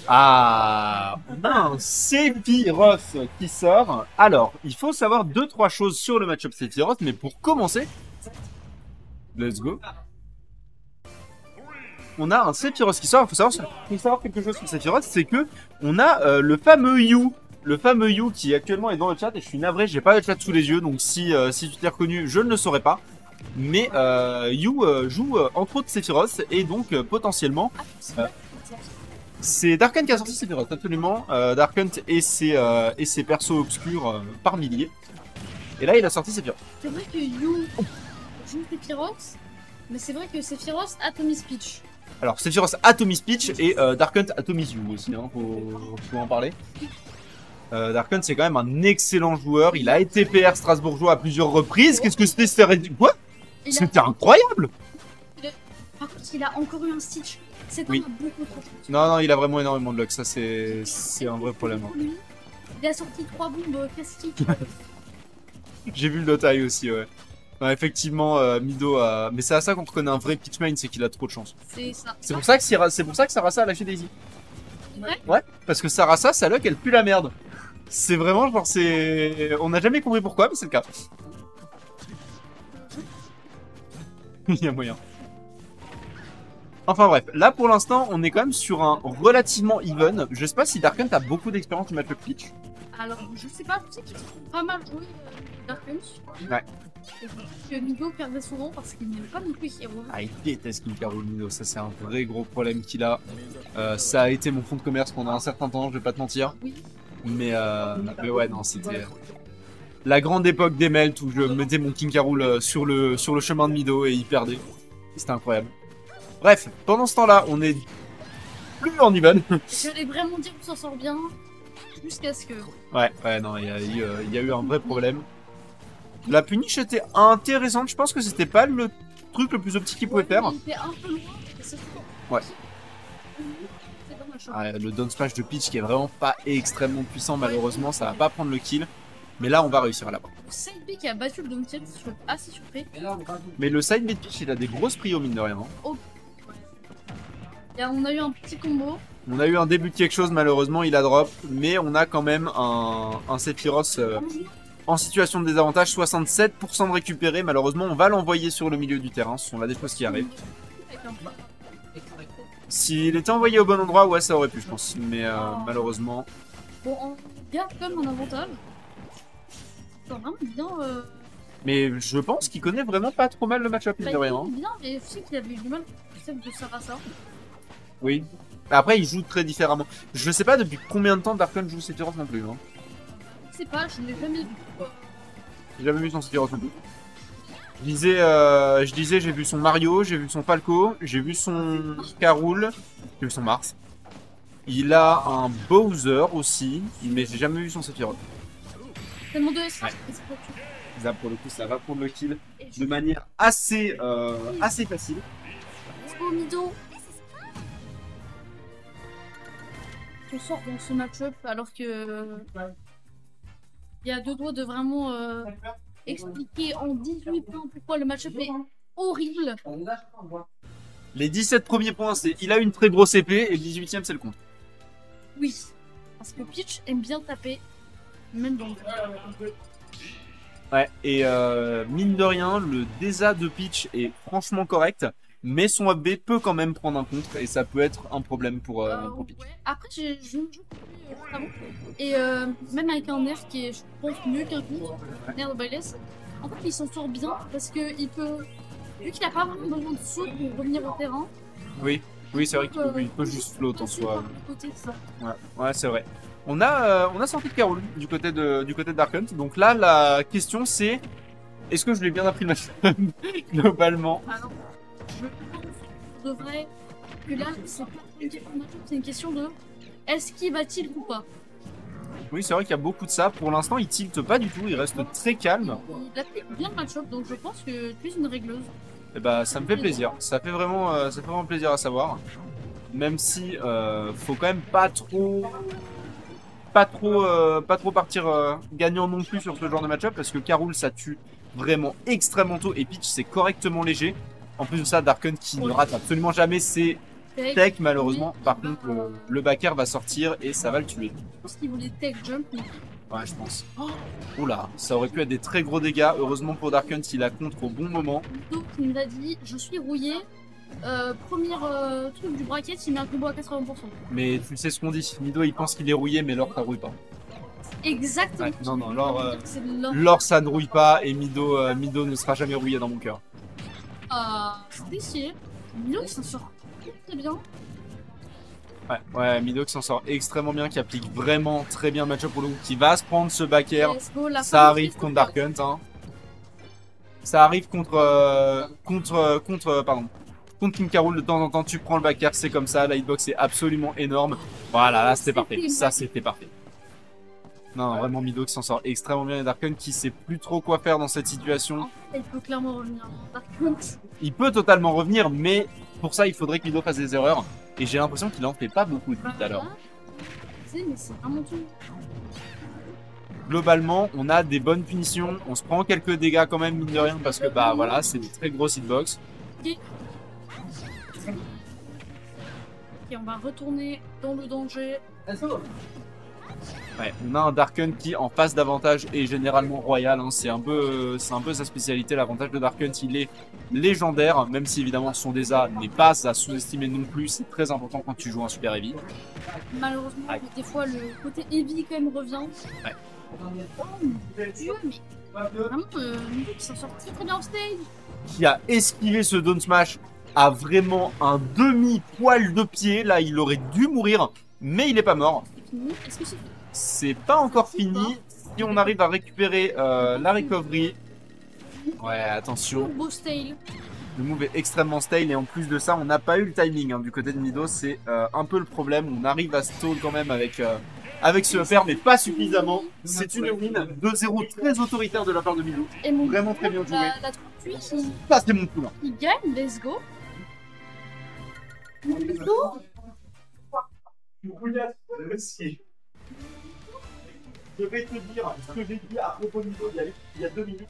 Ah, on a un Sephiroth qui sort. Alors, il faut savoir 2-3 choses sur le match-up Sephiroth, mais pour commencer, let's go. On a un Sephiroth qui sort. Il faut savoir quelque chose sur Sephiroth, c'est que on a le fameux Yu. Le fameux Yu qui actuellement est dans le chat, et je suis navré, j'ai pas le chat sous les yeux, donc si tu t'es reconnu, je ne le saurais pas. Mais Yu joue entre autres Sephiroth, et donc potentiellement... c'est Dark Hunt qui a sorti Sephiroth, absolument. Dark Hunt et ses persos obscurs par milliers. Et là, il a sorti Sephiroth. C'est vrai que You joue Sephiroth, mais c'est vrai que Sephiroth a Tommy Speech. Alors, Sephiroth a Tommy Speech et Dark Hunt a Tommy Yu aussi, hein, faut en parler. Dark Hunt, c'est quand même un excellent joueur. Il a été PR strasbourgeois à plusieurs reprises. Qu'est-ce que c'était? Quoi? C'était incroyable! Par contre, il a encore eu un Stitch. C'est Oui. beaucoup trop. Non, il a vraiment énormément de luck. Ça, c'est un vrai problème. Hein. Il a sorti 3 bombes classiques. J'ai vu le taille aussi, ouais. Non, effectivement, Mido a... Mais c'est à ça qu'on reconnaît un vrai pitchman, c'est qu'il a trop de chance. C'est ça. C'est pour ça que Sarasa a lâché Daisy. Ouais. Ouais, parce que Sarasa, sa luck, elle pue la merde. C'est vraiment, genre, c'est... On n'a jamais compris pourquoi, mais c'est le cas. Il y a moyen. Enfin bref, là pour l'instant, on est quand même sur un relativement even. Je sais pas si Dark Hunt a beaucoup d'expérience du match-up pitch. Alors, je sais pas, je sais qu'ils ont pas mal joué Dark Hunt. Ouais. Et que Mido perdait souvent parce qu'il n'aimait pas non plus Hero. Ah, il déteste Mikaro Mido, ça c'est un vrai gros problème qu'il a. Ça a été mon fonds de commerce pendant un certain temps, je vais pas te mentir. Oui. Mais ouais, non, c'était la grande époque des melts où je mettais mon King K. Rool sur le chemin de Mido et il perdait. C'était incroyable. Bref, pendant ce temps-là, on est plus en even. J'allais vraiment dire qu'on s'en sort bien jusqu'à ce que... Ouais, non, il y a eu un vrai problème. La punish était intéressante, je pense que c'était pas le truc le plus optique qu'il pouvait faire. Il était un peu loin, mais c'est tout. Ouais. C'est dommage. Ah, le down smash de Peach qui est vraiment pas extrêmement puissant, malheureusement, ça va pas prendre le kill. Mais là, on va réussir à l'avoir. Le side B qui a battu le down tilt, je suis assez surpris. Mais le side B de Peach, il a des grosses prios, mine de rien. Hein. On a eu un petit combo. On a eu un début de quelque chose, malheureusement, il a drop. Mais on a quand même un Sephiroth en situation de désavantage. 67% de récupéré. Malheureusement, on va l'envoyer sur le milieu du terrain. Ce sont là des choses qui arrivent. S'il était envoyé au bon endroit, ouais, ça aurait pu, je pense. Mais malheureusement... Bon, on garde quand même un avantage. C'est vraiment bien... Mais je pense qu'il connaît vraiment pas trop mal le match-up, mine de rien. Il est bien, mais je sais qu'il avait eu du mal avec de Sarasa. Oui. Après, il joue très différemment. Je sais pas depuis combien de temps Dark Hunt joue Sephiroth non plus. Hein. Je sais pas, je ne l'ai jamais vu. J'ai jamais vu son Sephiroth non plus. Je disais, j'ai vu son Mario, j'ai vu son Falco, j'ai vu son K. Rool, j'ai vu son Mars. Il a un Bowser aussi, mais j'ai jamais vu son Sephiroth. Tellement de S. Ouais. Ça, pour le coup, ça va prendre le kill de manière assez facile. Oh, Mido. On sort dans ce match-up alors que il y a deux doigts de vraiment expliquer en 18 points pourquoi le match-up est horrible. Les 17 premiers points, c'est il a une très grosse épée et le 18ème, c'est le compte. Oui, parce que Peach aime bien taper, même dans le... Ouais, et mine de rien, le DESA de Peach est franchement correct. Mais son up B peut quand même prendre un contre et ça peut être un problème pour Peach. Ouais. Après, je joue avant. Et même avec un air qui est, je pense, mieux qu'un coup, l'air de Bailes, en fait, il s'en sort bien parce qu'il peut. Vu qu'il n'a pas vraiment besoin de saut pour revenir au terrain. Oui, c'est vrai qu'il peut juste float en soi. Côté de ça. Ouais, c'est vrai. On a sorti de K. Rool du côté de Dark Hunt. Donc là, la question c'est est-ce que je lui ai bien appris le match globalement? Alors, je pense qu'on devrait que là, c'est pas une question de match-up, c'est une question de est-ce qu'il va tilt ou pas. Oui, c'est vrai qu'il y a beaucoup de ça. Pour l'instant, il tilte pas du tout. Il reste très calme. Il a fait bien le match-up, donc je pense que tu es une régleuse. Et bah, ça me fait plaisir. Ça fait vraiment plaisir à savoir. Même si faut quand même pas trop partir gagnant non plus sur ce genre de match-up parce que K. Rool ça tue vraiment extrêmement tôt et Peach c'est correctement léger. En plus de ça, Dark Hunt qui ne rate absolument jamais ses Tech, malheureusement. Par contre, le backer va sortir et ça va le tuer. Je pense qu'il voulait tech jump. Mais... Ouais, je pense. Oh oula, ça aurait pu être des très gros dégâts. Heureusement pour Darkhunt, il a contre au bon moment. Donc, il nous a dit je suis rouillé. Premier truc du bracket, il met un combo à 80%. Mais tu sais ce qu'on dit. Mido, il pense qu'il est rouillé, mais l'or, ça rouille pas. Exactement. Ouais, non, non, l'or, ça ne rouille pas et Mido, Mido ne sera jamais rouillé dans mon cœur. C'est décidé. Mido qui s'en sort très bien. Ouais, Mido qui s'en sort extrêmement bien, qui applique vraiment très bien le match-up pour le coup, qui va se prendre ce backer. Ça arrive contre Darkhunt. Hein. Ça arrive contre King K. Rool, de temps en temps, tu prends le backer, c'est comme ça. La hitbox est absolument énorme. Voilà, là c'était parfait. Ça c'était parfait. Non, vraiment Mido qui s'en sort extrêmement bien et Darkhunt qui sait plus trop quoi faire dans cette situation. Il peut clairement revenir. Darkhunt. Il peut totalement revenir, mais pour ça il faudrait que Mido fasse des erreurs. Et j'ai l'impression qu'il en fait pas beaucoup tout à l'heure. Mais c'est vraiment tout. Globalement, on a des bonnes punitions. On se prend quelques dégâts quand même, mine de rien, parce que bah voilà, c'est des très grosses hitbox. Ok, on va retourner dans le danger. Ouais, on a un Darkhunt qui, en face d'avantage, est généralement royal. Hein. C'est un peu sa spécialité. L'avantage de Darkhunt, il est légendaire, même si évidemment son DESA n'est pas à sous-estimer non plus. C'est très important quand tu joues un super heavy. Malheureusement, des fois, le côté heavy quand même revient. Ouais. Oh mon dieu, mais vraiment, Mido qui s'en sort très très bien en stage. Qui a esquivé ce down smash a vraiment un demi-poil de pied. Là, il aurait dû mourir, mais il est pas mort. C'est fini. Est-ce que c'est fini? C'est pas encore fini. Si on arrive à récupérer la recovery. Ouais, attention. Beau style. Le move est extrêmement stale et en plus de ça, on n'a pas eu le timing hein, du côté de Mido. C'est un peu le problème. On arrive à stall quand même avec ce upper, mais pas suffisamment. C'est une win 2-0 très autoritaire de la part de Mido. Et mon Vraiment très bien joué. La 38 qui Ça, c'est mon coup là. gagne, let's go. Let's go. Je vais te dire ce que j'ai dit à propos de Mido il y a 2 minutes.